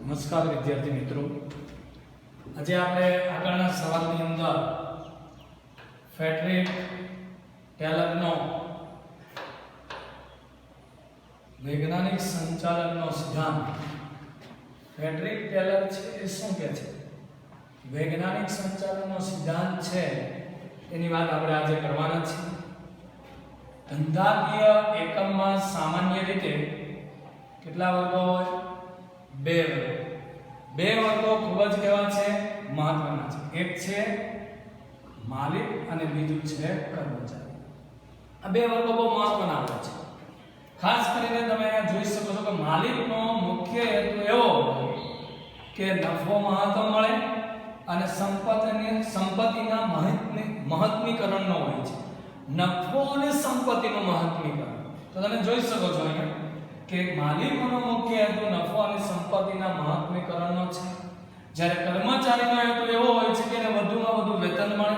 નમસ્કાર વિદ્યાર્થી મિત્રો, આજે આપણે આગળના સવાલની અંદર ફ્રેડરિક ટેલરનો વૈજ્ઞાનિક સંચાલનનો સિદ્ધાંત. ફ્રેડરિક ટેલર છે એ શું કહે છે? વૈજ્ઞાનિક સંચાલનનો સિદ્ધાંત છે એની વાત આપણે આજે કરવાના છીએ. ધંધાકીય એકમમાં સામાન્ય રીતે કેટલા વર્ગો હોય? બે વર્ગો ખૂબ જ કેવા છે? મહત્વના છે. એક છે માલિક અને બીજું છે કર્મચારી. આ બે વર્ગો બહુ મહત્વના હોય છે. ખાસ કરીને તમે અહીંયા જોઈ શકો છો કે માલિકનો મુખ્ય હેતુ એવો કે નફો મહત્વ મળે અને સંપત્તિના મહત્મીકરણનો હોય છે. નફો અને સંપત્તિનું મહત્મીકરણ. તો તમે જોઈ શકો છો અહીંયા કે માલિકોનો મુખ્ય હેતુ નફો અને સંપત્તિના મહત્મીકરણનો છે, જ્યારે કર્મચારીનો હેતુ એવો હોય છે કે એને વધુમાં વધુ વેતન મળે,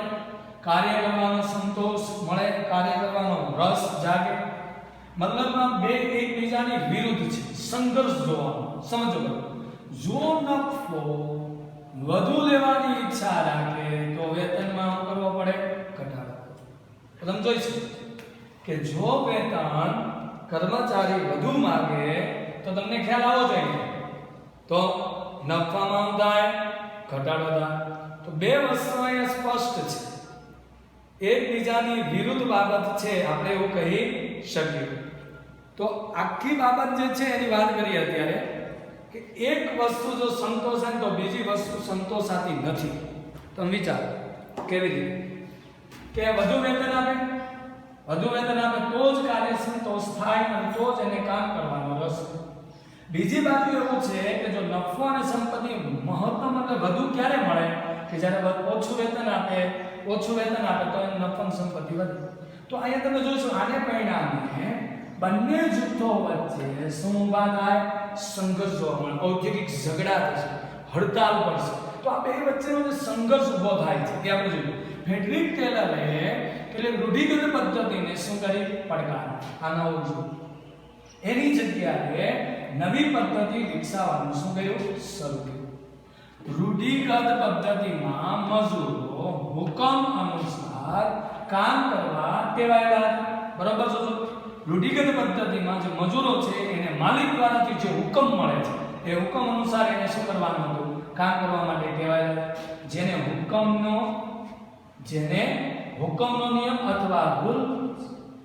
કાર્ય કરવાનો સંતોષ મળે, કાર્ય કરવાનો રસ જાગે. મતલબમાં બે એકબીજાની વિરુદ્ધ છે, સંઘર્ષ જોવાનો. સમજો, જો નફો વધુ લેવાની ઈચ્છા રાખે તો વેતનમાં કરવો પડે ઘટાડો. તમે જોઈ શકો કે જો વેતન કર્મચારી વધુ માંગે તો તમને ખ્યાલ આવો જોઈએ તો નફામાં થાય, ઘટાડો થાય. તો બે વસ્તુ અહીંયા સ્પષ્ટ છે, એકબીજાની વિરુદ્ધ બાબત છે, આપણે એવું કહી શકીએ. તો આખી બાબત જે છે એની વાત કરીએ અત્યારે કે એક વસ્તુ જો સંતોષાય તો બીજી વસ્તુ સંતોષાતી નથી. તમે વિચારો કેવી રીતે કે વધુ વેતન આપે તો જ કાર્ય સંતોષ થાય અને તો જ એને કામ કરવાનો રસ. બીજી બાજુ એવું છે કે જો નફો અને સંપત્તિ મહત્તમ એટલે વધુ ક્યારે મળે કે જ્યારે ઓછું વેતન આપે તો એની નફો અને સંપત્તિ વધે. તો અહીંયા તમે જોશો આને પરિણામે બંને જૂથો વચ્ચે શું ઊભા થાય? સંઘર્ષ જોવા મળે, ઔદ્યોગિક ઝઘડા થશે, હડતાલ પડશે. તો આ બે વચ્ચેનો જે સંઘર્ષ ઊભો થાય છે એ આપણે જોઈએ. ફ્રેડરિક ટેલરે એટલે રૂઢિગત પદ્ધતિને શું કરી? પડકાર. આ નવું જૂથ એની જગ્યાએ નવી પદ્ધતિ વિકસાવવાનું શું કર્યું? શરૂ કર્યું. રૂઢિગત પદ્ધતિમાં મજૂરો હુકમ અનુસાર કામ કરવા ટેવાયેલા હતા. બરોબર છે? રૂઢિગત પદ્ધતિમાં જે મજૂરો છે એને માલિક દ્વારાથી જે હુકમ મળે છે એ હુકમ અનુસાર એને શું કરવાનું હતું? કામ કરવા માટે ટેવાયેલા. જેને હુકમનો નિયમ અથવા રૂલ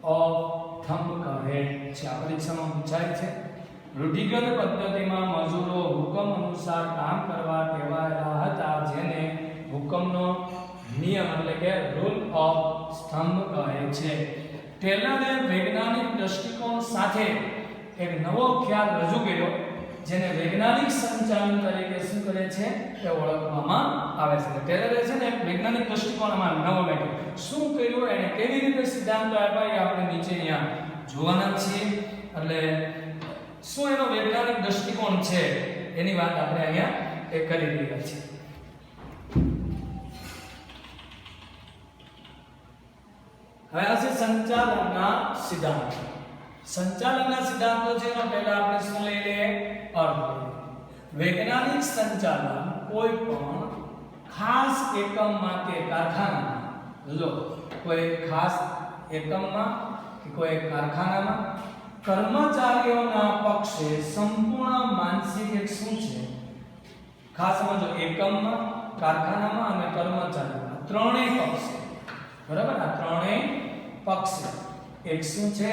ઓફ થંબ કહે છે. આ પરીક્ષામાં પૂછાય છે. રૂઢિગત પદ્ધતિમાં મજૂરો હુકમ અનુસાર કામ કરવા ટેવાયેલા હતા, જેને હુકમનો નિયમ એટલે કે રૂલ ઓફ સ્તંભ કહે છે. ટેલરે વૈજ્ઞાનિક દ્રષ્ટિકોણ સાથે એક નવો ખ્યાલ રજૂ કર્યો, જેને વૈજ્ઞાનિક સંચાલન તરીકે શું કરે છે તે ઓળખવામાં આવે છે. ટેલરે છે ને વૈજ્ઞાનિક દ્રષ્ટિકોણમાં નવો લાગ્યો. શું કર્યું, એને કેવી રીતે સિદ્ધાંતો આપ્યા એ આપણે નીચે અહીંયા જોવાના છીએ. એટલે શું એનો વૈજ્ઞાનિક દ્રષ્ટિકોણ છે એની વાત આપણે અહીંયા કરી રહ્યા છીએ. હવે આ છે સંચાલનના સિદ્ધાંત. સંચાલનના સિદ્ધાંતો છે એનો પહેલા આપણે શું લઈ લઈએ? અર્થ. વૈજ્ઞાનિક સંચાલન કોઈ પણ ખાસ એકમમાં કે કારખાનામાં, જો કોઈ ખાસ એકમમાં કે કોઈ કારખાનામાં કર્મચારીઓના પક્ષે સંપૂર્ણ માનસિક એક શું છે? ખાસ સમજો, એકમમાં, કારખાનામાં અને કર્મચારીઓના ત્રણેય પક્ષ. બરાબર? આ ત્રણેય પક્ષ એક શું છે?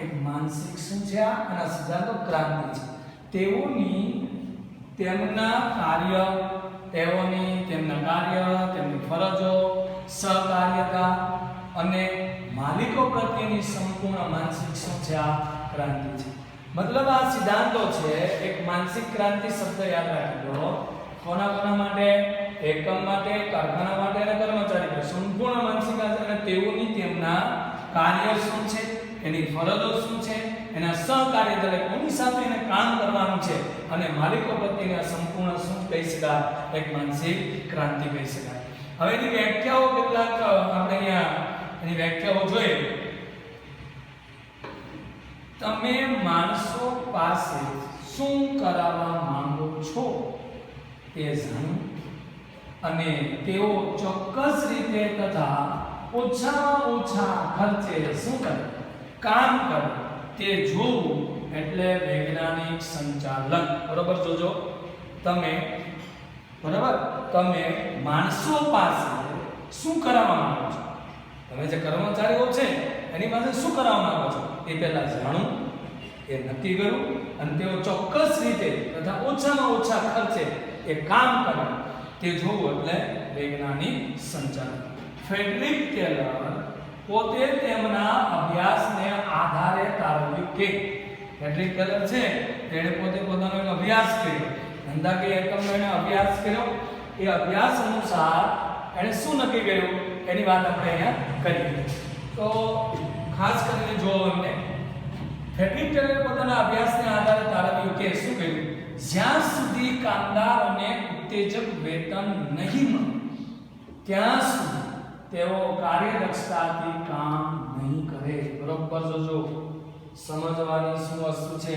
એક માનસિક શું છે? આના સિદ્ધાંતો ક્રાંતિ છે. તેમના કાર્ય, તેમની ફરજો, સહકાર્યતા અને માલિકો પ્રત્યેની સંપૂર્ણ માનસિક શું છે? આ ક્રાંતિ છે. મતલબ આ સિદ્ધાંતો છે એક માનસિક ક્રાંતિ. શબ્દ યાદ રાખજો. કોના માટે? એકમ માટે, કારખાના માટે અને કર્મચારી માટે સંપૂર્ણ માનસિક અને તેમના કાર્ય શું છે, એની ફરજો શું છે, એના સહકાર્ય એટલે કોની સાથે એને કામ કરવાનું છે, અને માલિકો પ્રત્યેના સંપૂર્ણ શું કહી શકાય? એક માનસિક ક્રાંતિ કહી શકાય. હવે એની વ્યાખ્યાઓ કેટલાક આપણે અહીંયા એની વ્યાખ્યાઓ જોઈએ. તમે માણસો પાસે શું કરાવવા માંગો છો તે જાણ્યું અને તેઓ ચોક્કસ રીતે તથા ઓછામાં ઓછા ખર્ચે શું કરે, કામ કરે તે જોવું એટલે વૈજ્ઞાનિક સંચાલન. બરોબર, જોજો તમે, બરાબર, તમે માણસો પાસે શું કરાવવા માંગો છો, તમે જે કર્મચારીઓ છે એની પાસે શું કરાવવા માંગો છો એ પહેલા જાણવું, એ નક્કી કરવું અને તેઓ ચોક્કસ રીતે તથા ઓછામાં ઓછા ખર્ચે એ કામ કરે તે જોવું એટલે વૈજ્ઞાનિક સંચાલન. ફ્રેડરિક ટેલર પોતે તેમના અભ્યાસને આધારે તારવ્યું કે ફ્રેડરિક ટેલર છે તેણે પોતે પોતાનો એક અભ્યાસ કર્યો, ધંધાકીય એકમનો એણે અભ્યાસ કર્યો. એ અભ્યાસ અનુસાર એણે શું નક્કી કર્યું એની વાત આપણે અહીંયા કરીએ. તો ખાસ કરીને જો અમને ફ્રેડરિક ટેલરે પોતાના અભ્યાસને આધારે તારવ્યું કે શું કર્યું, જ્યાં સુધી કામદારોને ઉત્તેજક વેતન નહીં મળે ત્યાં સુધી તેઓ કાર્યદક્ષતાથી કામ નહીં કરે. બરોબર, જોજો સમજવાની શું વસ્તુ છે,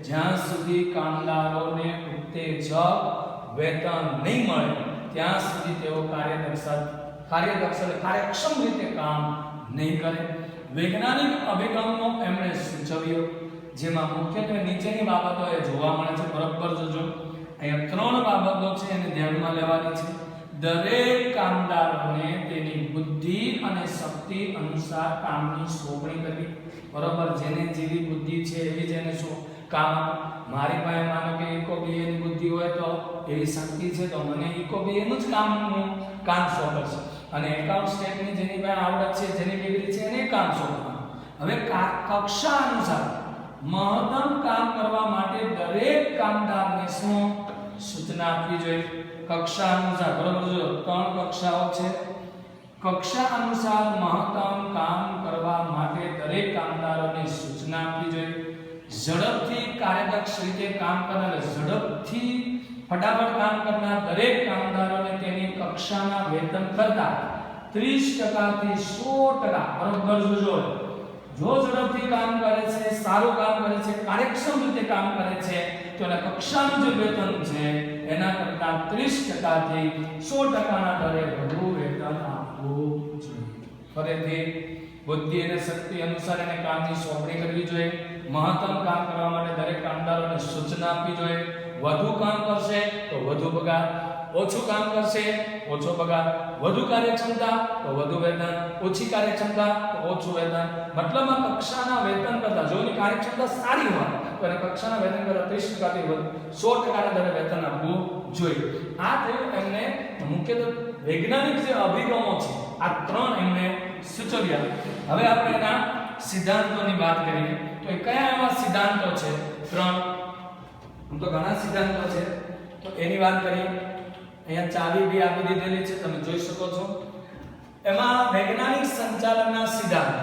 જ્યાં સુધી કામદારોને ઉત્તેજક વેતન નહીં મળે ત્યાં સુધી તેઓ કાર્યક્ષમ રીતે કામ નહીં કરે. વૈજ્ઞાનિક અભિગમનો એમણે સૂચવ્યો જેમાં મુખ્યત્વે નીચેની બાબતો એ જોવા મળે છે. બરોબર, જોજો અહીંયા 3 બાબતો છે એને ધ્યાનમાં લેવાની છે. દરેક કામદારને તેની બુદ્ધિ અને શક્તિ અનુસાર કામની સોંપણી કરવી. બરોબર, જેને જેવી બુદ્ધિ છે એવી જ એને કામ. મારી પાસે માનો કે ઇકોબીએ ની બુદ્ધિ હોય તો એવી શક્તિ છે તો મને ઇકોબીએ નું જ કામ સોંપશે, અને એકાઉન્ટ સ્ટેટની જેની પાસે આવડત છે જેની ડિગ્રી છે એને કામ સોંપવાનું. હવે કક્ષા અનુસાર મહત્તમ કામ કરવા માટે દરેક કામદારને શું સૂચના આપવી જોઈએ, કક્ષા અનુસાર. બરોબર, જો 3 કક્ષાઓ છે. કક્ષા અનુસાર મહત્તમ કામ કરવા માટે દરેક કામદારોને સૂચના આપવી જોઈએ. ઝડપથી કાર્યદક્ષ રીતે કામ કરનાર, ઝડપથી ફટાફટ કામ કરનાર દરેક કામદારોને તેની કક્ષાના વેતન કરતા 30% થી 100%. બરોબર, જોજો જો ઝડપથી કામ કરે છે, સારું કામ કરે છે, કાર્યક્ષમ રીતે કામ કરે છે તો એના કક્ષાનું જે વેતન છે એના કરતા 30% થી 100%ના દરે વધુ વેતન આપવું જોઈએ. ફરીથી બુદ્ધિ અને શક્તિ અનુસાર એને કામની સોંપણી કરવી જોઈએ. મહત્તમ કામ કરવા માટે દરેક કામદારોને સૂચના આપવી જોઈએ. વધુ કામ કરશે તો વધુ પગાર, ઓછું કામ કરશે ઓછો પગાર, વધુ કાર્યક્ષમતા તો વધુ વેતન, ઓછી કાર્યક્ષમતા તો ઓછું વેતન. મતલબમાં કક્ષાના વેતન કરતા જો એની કાર્યક્ષમતા સારી હોય તો એને કક્ષાના વેતન કરતા 30% થી 100%ના દરે વેતન આપવું જોઈએ. આ થયું એમને મુખ્યત્વે વૈજ્ઞાનિક જે અભિગમો છે આ 3 એમને સૂચવ્યા. હવે આપણે એના સિદ્ધાંતોની વાત કરીએ તો એ કયા એવા સિદ્ધાંતો છે? 3 તો ઘણા સિદ્ધાંતો છે તો એની વાત કરીએ. અહીંયા ચાવી બી આપી દીધેલી છે તમે જોઈ શકો છો. એમાં વૈજ્ઞાનિક સંચાલનના સિદ્ધાંત,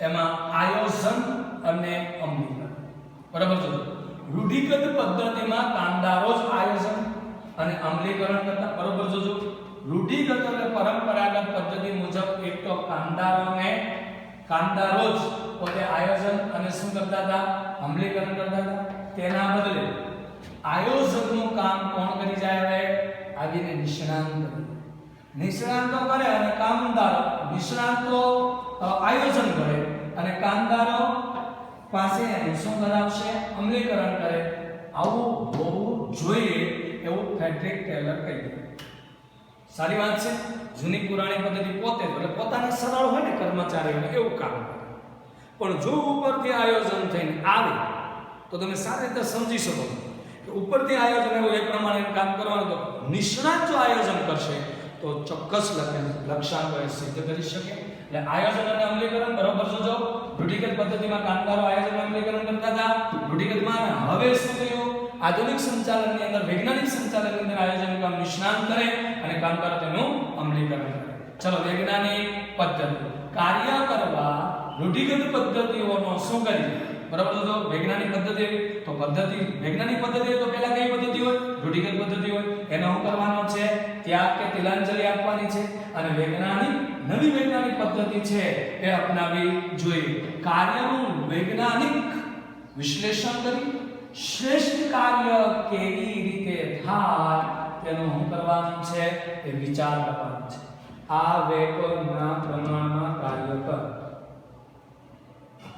એમાં આયોજન અને અમલીકરણ. બરાબર છે. રૂઢિગત પદ્ધતિમાં કામદારો જ આયોજન અને અમલીકરણ કરતા. બરાબર જોજો, રૂઢિગત એટલે પરંપરાગત પદ્ધતિ મુજબ એક તો કામદારો જ પોતે આયોજન અને શું કરતા હતા, અમલીકરણ કરતા હતા. તેના બદલે આયોજકનું કામ કોણ કરી જાય? હવે આવીને નિષ્ણાંતો કરે અને કામદારો, નિષ્ણાંતો આયોજન કરે અને કામદારો પાસે શું કરાવશે? અમલીકરણ કરે. આવું હોવું જોઈએ એવું ફ્રેડરિક ટેલર કહી દીધું. સારી વાત છે. જૂની પુરાણી પદ્ધતિ પોતે એટલે પોતાને સરળ હોય ને કર્મચારીઓને એવું કામ કરે. પણ જો ઉપરથી આયોજન થઈને આવે તો તમે સારી રીતે સમજી શકો કે ઉપરથી આયોજન એવું એ પ્રમાણે કામ કરવાનું. તો નિષ્ણાત જો આયોજન કરશે તો ચોક્કસ લક્ષ્યાંકો સિદ્ધ કરી શકે. એટલે આયોજન અને અમલીકરણ. બરોબર જોજો, રૂઢિગત પદ્ધતિમાં કામદારો આયોજન અને અમલીકરણ કરતા હતા. રૂઢિગતમાં હવે શું થયું? આધુનિક સંચાલનની અંદર, વૈજ્ઞાનિક સંચાલનની અંદર આયોજન કામ નિષ્ણાત કરે અને કામદારો તેનું અમલીકરણ કરે. ચલો, વૈજ્ઞાનિક પદ્ધતિ કાર્ય કરવા રૂઢિગત પદ્ધતિઓનો શું કરીએ? બરાબર તો વૈજ્ઞાનિક પદ્ધતિ તો વૈજ્ઞાનિક પદ્ધતિ તો પહેલા કઈ પદ્ધતિ હોય? રૂઢિગત પદ્ધતિ હોય. એનો શું કરવાનો છે? ત્યાગ કે તિલાંજલિ આપવાની છે. અને નવી વૈજ્ઞાનિક પદ્ધતિ છે એ અપનાવી જોઈએ. કાર્યનું વૈજ્ઞાનિક વિશ્લેષણ કરી શ્રેષ્ઠ કાર્ય કેવી રીતે થાય તેનું શું કરવાનું છે? એ વિચાર કરવાનો છે. આ વેગના પ્રમાણમાં કાર્ય કર.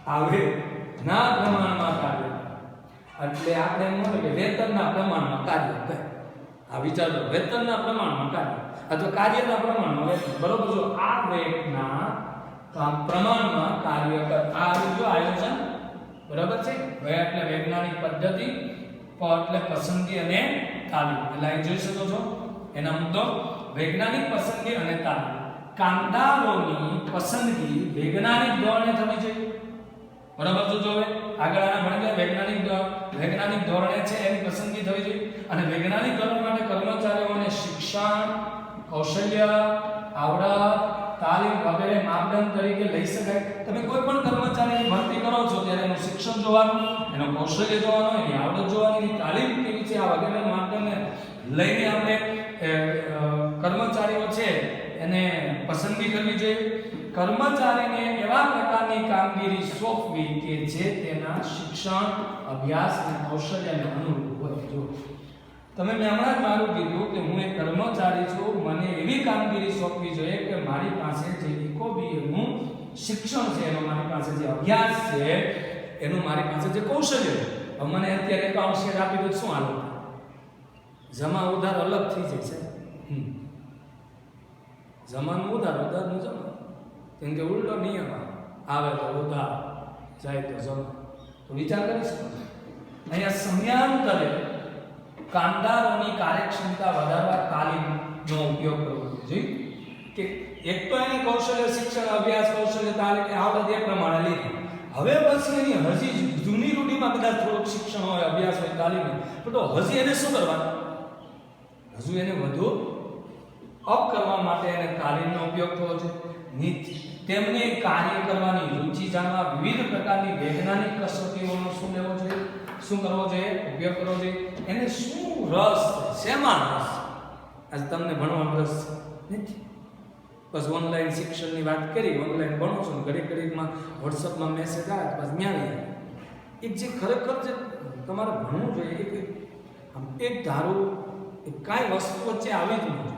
આ વેગના પ્રમાણમાં કાર્ય કર. એટલે આપણે એમ કહે કે વેતનના પ્રમાણમાં કાર્ય કર. આ વિચારો વેતનના પ્રમાણમાં કાર્ય અથવા કાર્યના પ્રમાણમાં વેતન. બરોબર? જો આ વેગના પ્રમાણમાં કાર્ય કર. આ જો આયોજન બરાબર છે. વે એટલે વૈજ્ઞાનિક પદ્ધતિ, પ એટલે પસંદગી અને તાલીમ. એટલે અહીં જોઈ શકો છો એના મુદ્દો વૈજ્ઞાનિક પસંદગી અને તાલીમ. કામદારોની પસંદગી વૈજ્ઞાનિક ધોરણે થવી જોઈએ. બરાબર? જો હવે આગળ આના ભણી વૈજ્ઞાનિક ધોરણે છે એની પસંદગી થવી જોઈએ. અને વૈજ્ઞાનિક ધોરણ માટે કર્મચારીઓને શિક્ષણ, કૌશલ્ય, આવડત, તાલીમ વગેરે માપદંડ તરીકે લઈ શકાય. તમે કોઈ પણ કર્મચારીની ભરતી કરો છો ત્યારે એનું શિક્ષણ જોવાનું, એનું કૌશલ્ય જોવાનું, એની આવડત જોવાની, એની તાલીમ કેવી છે, આ વગેરે માપદંડને લઈને આપણે કર્મચારીઓ છે એને પસંદગી કરવી જોઈએ. કર્મચારીને એવા પ્રકારની કામગીરી સોંપવી કે જે તેના શિક્ષણ, અભ્યાસ અને કૌશલ્યને અનુરૂપ હોય. જો તમે મેં હમણાં જ મારું કીધું કે હું એક કર્મચારી છું, મને એવી કામગીરી સોંપવી જોઈએ કે મારી પાસે જે ઇકોબીએનું શિક્ષણ છે, એનો મારી પાસે જે અભ્યાસ છે, એનું મારી પાસે જે કૌશલ્ય છે. હવે મને અત્યારે એકાઉન્ટ શેર આપી દો શું હાલો? જમા ઉધાર અલગ થઈ જાય છે. જમાનું ઉધાર, ઉધારનું જમા. કેમ કે ઉલટો નિયમ આવે તો ઉધાર, જાય તો જમા. તો વિચાર કરી શકો. અહીંયા સમયાંતરે કામદારોની કાર્યક્ષમતા વધારવા તાલીમનો ઉપયોગ કરવો જોઈએ. કે એક તો એને કૌશલ્ય, શિક્ષણ, અભ્યાસ, કૌશલ્ય, તાલીમ આવડત એ પ્રમાણે લીધી. હવે પછી એની હજી જૂની રૂઢીમાં કદાચ થોડુંક શિક્ષણ હોય, અભ્યાસ હોય, તાલીમ હોય, તો હજી એને શું કરવાનું? હજુ એને વધુ અપ કરવા માટે એને તાલીમનો ઉપયોગ થવો જોઈએ. તેમને કાર્ય કરવાની રુચિ જાણવા વિવિધ પ્રકારની વૈજ્ઞાનિક કસોટીઓનો શું લેવો જોઈએ? શું કરવો જોઈએ? ઉપયોગ કરવો જોઈએ. એને શું રસ છે, શેમાં રસ? આજ તમને ભણવાનો રસ નથી, બસ ઓનલાઈન શિક્ષણની વાત કરી, ઓનલાઈન ભણો છો, ઘડી ઘડીમાં વોટ્સઅપમાં મેસેજ આવે બસ ન્યાય. એક જે ખરેખર જે તમારે ભણવું જોઈએ, એક ધારું કાંઈ વસ્તુ વચ્ચે આવી જ નહીં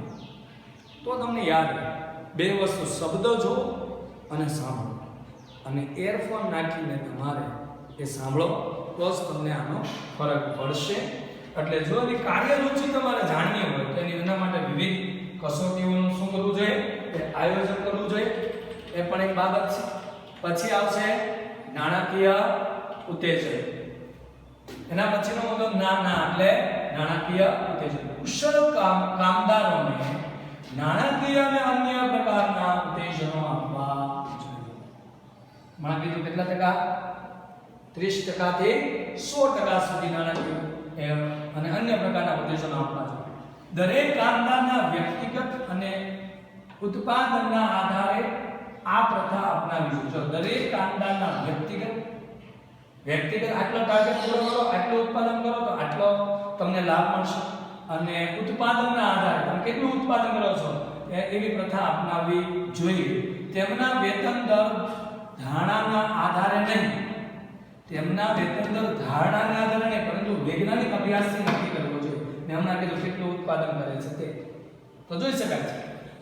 તો તમને યાદ રહે. બે વસ્તુ, શબ્દ જો અને સાંભળો. અને એરફોન નાખીને તમારે એ સાંભળો તો જ તમને આનો ફરક પડશે. એટલે જો એની કાર્યરુચિ તમારે જાણવી હોય તો એના માટે વિવિધ કસોટીઓનું શું કરવું જોઈએ? એ આયોજન કરવું જોઈએ. એ પણ એક બાબત છે. પછી આવશે નાણાકીય ઉત્તેજન. એના પછીનો મુદ્દો ના એટલે નાણાકીય ઉત્તેજન. કુશળ કામદારોને નાણાકીય અને અન્ય પ્રકારના ઉત્તેજનો આપવા જોઈએ. મને કીધું કેટલા ટકા? 30% થી 100% સુધી નાણાકીય અને અન્ય પ્રકારના ઉત્તેજનો આપવા જોઈએ. દરેક કામદારના વ્યક્તિગત અને ઉત્પાદનના આધારે આ પ્રથા અપનાવી જોઈએ. જો દરેક કામદારના વ્યક્તિગત આટલો ટાર્ગેટ પૂરો કરો, આટલું ઉત્પાદન કરો તો આટલો તમને લાભ મળશે. અને ઉત્પાદનના આધારે તમે કેટલું ઉત્પાદન કરો છો એવી પ્રથા અપનાવવી જોઈએ. તેમના વેતન દર ધારણાના આધારે નહીં, પરંતુ વૈજ્ઞાનિક અભ્યાસથી નક્કી કરવો જોઈએ. મેં હમણાં કીધું કેટલું ઉત્પાદન કરે છે તે તો જોઈ શકાય છે.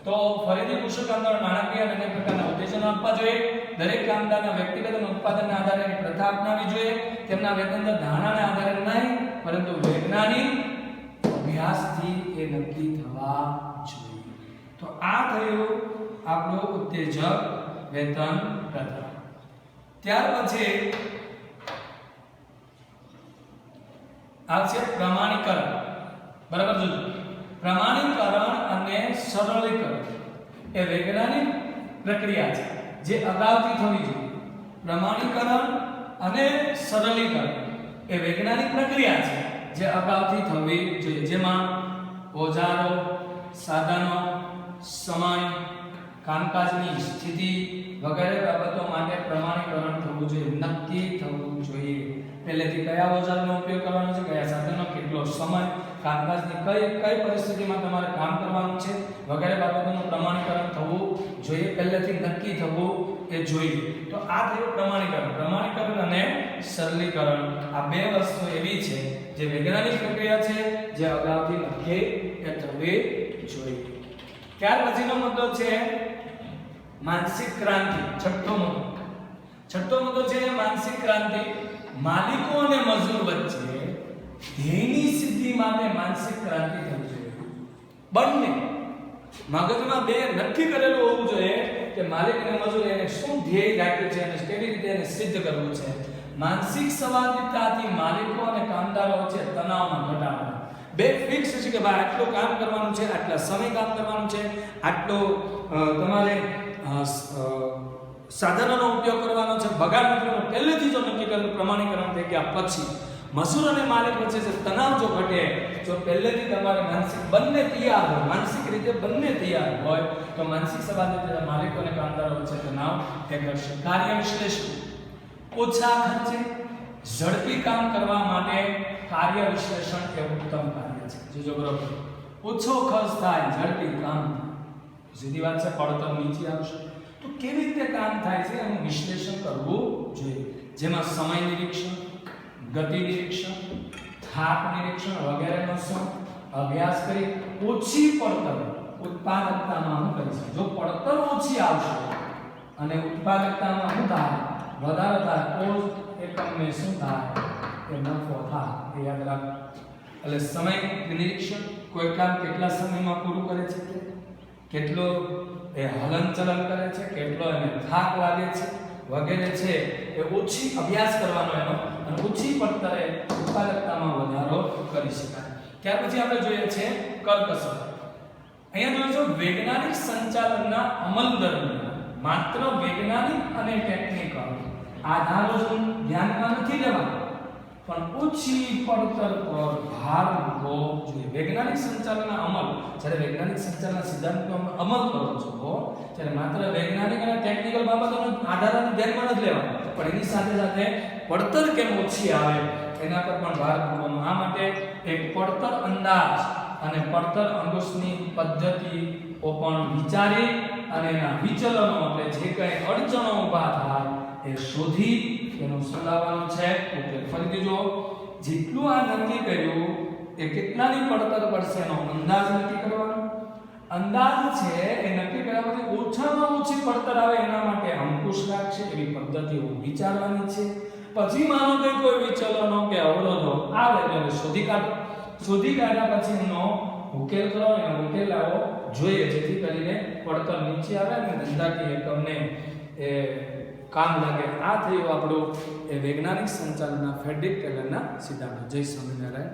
તો ફરીથી કુશળ કામદારો નાણાકીય અને અન્ય પ્રકારના ઉત્તેજનો આપવા જોઈએ. દરેક કામદારના વ્યક્તિગત અને ઉત્પાદનના આધારે એની પ્રથા અપનાવવી જોઈએ. તેમના વેતન દર ધારણાના આધારે નહીં, પરંતુ વૈજ્ઞાનિક અભ્યાસથી એ નક્કી થવા જોઈએ. તો આ થયું આપણું ઉત્તેજક વેતન પ્રથા. ત્યાર પછી આવશે પ્રમાણીકરણ. બરાબર? જોજો, પ્રમાણીકરણ અને સરળીકરણ એ વૈજ્ઞાનિક પ્રક્રિયા છે જે અગાઉથી થવી જોઈએ. પ્રમાણીકરણ અને સરળીકરણ એ વૈજ્ઞાનિક પ્રક્રિયા છે જે અગાઉથી થવી જોઈએ. જેમાં ઓજારો, સાધનો, સમય, કામકાજની સ્થિતિ વગેરે બાબતો માટે પ્રમાણીકરણ થવું જોઈએ, નક્કી થવું જોઈએ. પહેલેથી કયા ઓજારનો ઉપયોગ કરવાનો છે, કયા સાધનો, કેટલો સમય, કામકાજની કઈ પરિસ્થિતિમાં તમારે કામ કરવાનું છે વગેરે બાબતોનું પ્રમાણીકરણ થવું જોઈએ. પહેલેથી નક્કી થવું એ જોઈએ. તો આ થયું પ્રમાણીકરણ અને સરલીકરણ. આ બે વસ્તુ એવી છે જે વૈજ્ઞાનિક પ્રક્રિયા છે જે અગાઉથી નક્કી થવી જોઈએ. ત્યાર પછીનો મુદ્દો છે માનસિક ક્રાંતિ. છઠ્ઠો મુદ્દો છે માનસિક ક્રાંતિ. માલિકો અને મજૂર વચ્ચે ધ્યેયની સિદ્ધિ માટે માનસિક ક્રાંતિ થવી જોઈએ. બંને મગજમાં બે નક્કી કરેલું હોવું જોઈએ કે માલિક અને મજૂર એને શું ધ્યેય રાખ્યું છે અને કેવી રીતે એને સિદ્ધ કરવું છે. માનસિક સંવાદિતાથી માલિકો અને કામદારો વચ્ચે તણાવમાં ઘટાડો. બે ફિક્સ છે કે ભાઈ આટલું કામ કરવાનું છે, આટલા સમય કામ કરવાનું છે, આટલો તમારે સાધનોનો ઉપયોગ કરવાનો છે, બગાડ કરવાનો. પહેલેથી જો નક્કી કરેલું પ્રમાણીકરણ થઈ ગયા પછી મજૂર અને માલિક વચ્ચે જે તણાવ જો ઘટે, જો પહેલેથી તમારે માનસિક બંને તૈયાર હોય, માનસિક રીતે બંને તૈયાર હોય તો માનસિક સંવાદિતા માલિકો અને કામદારો વચ્ચે તણાવ એ ઘટશે. કાર્ય વિશ્લેષણ. ઓછા ખર્ચે ઝડપી કામ કરવા માટે કાર્ય વિશ્લેષણ એ ઉત્તમ કાર્ય છે. જોજો બરોબર, ઓછો ખર્ચ થાય, ઝડપી કામ થાય. સીધી વાત છે, પડતર નીચે આવશે. તો કેવી રીતે કામ થાય છે એનું વિશ્લેષણ કરવું જોઈએ, જેમાં સમય નિરીક્ષણ, ગતિ નિરીક્ષણ, થાક નિરીક્ષણ વગેરેનો અભ્યાસ કરી ઓછી પડતર ઉત્પાદકતામાં હું કરી શકું. જો પડતર ઓછી આવશે અને ઉત્પાદકતામાં શું થાય, વધારો થાય, તો એકમને શું થાય, એ નફો થાય. એ યાદ રાખો. એટલે સમય નિરીક્ષણ, કોઈ કામ કેટલા સમયમાં પૂરું કરે છે, કેટલો એ હલનચલન કરે છે, કેટલો એને થાક લાગે છે વગેરે છે, એ ઓછી અભ્યાસ કરવાનો એનો, અને ઓછી પડતરે ઉત્પાદકતામાં વધારો કરી શકાય. ત્યાર પછી આપણે જોઈએ છે કરકસર. અહીંયા જોજો વૈજ્ઞાનિક સંચાલનના અમલ દરમિયાન માત્ર વૈજ્ઞાનિક અને ટેકનિકલ આધારો ધ્યાનમાં નથી લેવાના, પણ ઓછી પડતર પર ભાર મૂકવો જોઈએ. વૈજ્ઞાનિક સંચાલનના અમલ, જ્યારે વૈજ્ઞાનિક સંચાલનના સિદ્ધાંતનો અમલ કરો છો ત્યારે માત્ર વૈજ્ઞાનિક અને ટેકનિકલ બાબતોનો આધાર ધ્યાનમાં નથી લેવાનો, પણ એની સાથે સાથે પડતર કેમ ઓછી આવે એના પર પણ ભાર મૂકવાનો. આ માટે એક પડતર અંદાજ અને પડતર અંકુશની પદ્ધતિઓ પણ વિચારી અને એના વિચલનો એટલે જે કંઈ અડચણો ઊભા થાય એ શોધી એનું સુધારવાનું છે. ફરીથી જો જેટલું આ નક્કી કર્યું એ કેટલાની પડતર પડશે એનો અંદાજ નક્કી કરવાનો. અંદાજ છે એ નક્કી કર્યા પછી ઓછામાં ઓછી પડતર આવે એના માટે અંકુશ રાખશે એવી પદ્ધતિઓ વિચારવાની છે. પછી માનો કે કોઈ વિચલનો કે અવરોધો આવે એટલે શોધી કાઢો. શોધી કાઢ્યા પછી એનો ઉકેલ કરો, એનો ઉકેલ લાવો જોઈએ, જેથી કરીને પડતર નીચે આવે અને ધંધાકીય એકમને એ કામ લાગે. આ થયું આપણું એ વૈજ્ઞાનિક સંચાલનના ફેડરિક ટેલરના સિદ્ધાંતો. જય સ્વામિનારાયણ.